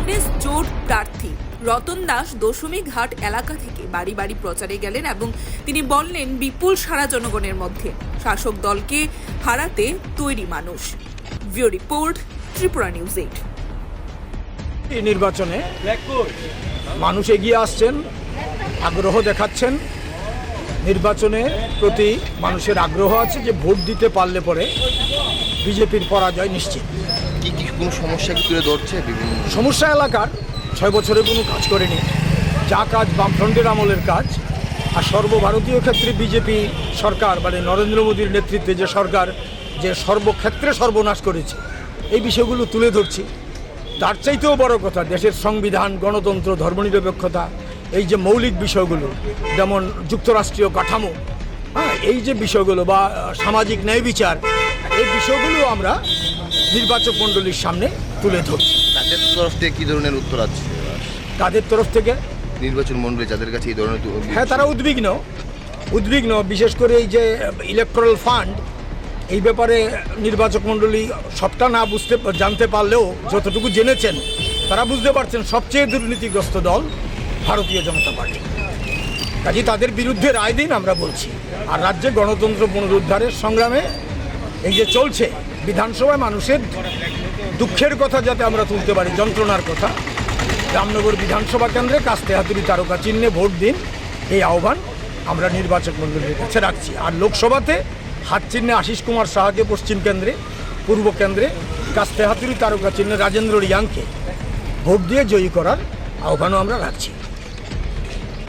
কংগ্রেস জোট প্রার্থী রতন দাস দশমী ঘাট এলাকা থেকে বাড়ি বাড়ি প্রচারে গেলেন এবং তিনি বললেন বিপুল সারা জনগণের মধ্যে শাসক দলকে হারাতে তৈরি মানুষ। View report, Tripura news 8। এই নির্বাচনে মানুষ এগিয়ে আসছেন, আগ্রহ দেখাচ্ছেন। নির্বাচনের প্রতি মানুষের আগ্রহ আছে যে ভোট দিতে পারলে পরে বিজেপির পরাজয় নিশ্চিত। কি কোনো সমস্যা কি তুলে ধরছে? বিভিন্ন সমস্যা এলাকার 6 বছরে কোনো কাজ করেনি, যা কাজ বামফ্রন্টের আমলের কাজ। আর সর্বভারতীয় ক্ষেত্রে বিজেপি সরকার মানে নরেন্দ্র মোদীর নেতৃত্বে যে সরকার যে সর্বক্ষেত্রে সর্বনাশ করেছে, এই বিষয়গুলো তুলে ধরছি। তার চাইতেও বড় কথা দেশের সংবিধান, গণতন্ত্র, ধর্মনিরপেক্ষতা, এই যে মৌলিক বিষয়গুলো যেমন যুক্তরাষ্ট্রীয় কাঠামো, এই যে বিষয়গুলো বা সামাজিক ন্যায় বিচার, এই বিষয়গুলো আমরা নির্বাচক মণ্ডলীর সামনে তুলে ধরছি। তাদের তরফ থেকে কী ধরনের উত্তর আছে? তাদের তরফ থেকে নির্বাচন মণ্ডলী যাদের কাছে এই ধরনের হ্যাঁ, তারা উদ্বিগ্ন বিশেষ করে এই যে ইলেকট্রাল ফান্ড, এই ব্যাপারে নির্বাচক মণ্ডলী সবটা না জানতে পারলেও যতটুকু জেনেছেন তারা বুঝতে পারছেন সবচেয়ে দুর্নীতিগ্রস্ত দল ভারতীয় জনতা পার্টি। কাজে তাদের বিরুদ্ধে রায় দিন আমরা বলছি। আর রাজ্যে গণতন্ত্র পুনরুদ্ধারের সংগ্রামে এই যে চলছে, বিধানসভায় মানুষের দুঃখের কথা যাতে আমরা তুলতে পারি, যন্ত্রণার কথা, রামনগর বিধানসভা কেন্দ্রে কাস্তে হাতুড়ি তারকা চিহ্নে ভোট দিন, এই আহ্বান আমরা নির্বাচক মণ্ডলীর কাছে রাখছি। আর লোকসভাতে হাত চিহ্নে আশিস কুমার সাহাকে পশ্চিম কেন্দ্রে, পূর্ব কেন্দ্রে কাস্তে হাতুড়ি তারকা চিহ্নে রাজেন্দ্র রিয়াংকে ভোট দিয়ে জয়ী করার আহ্বানও আমরা রাখছি।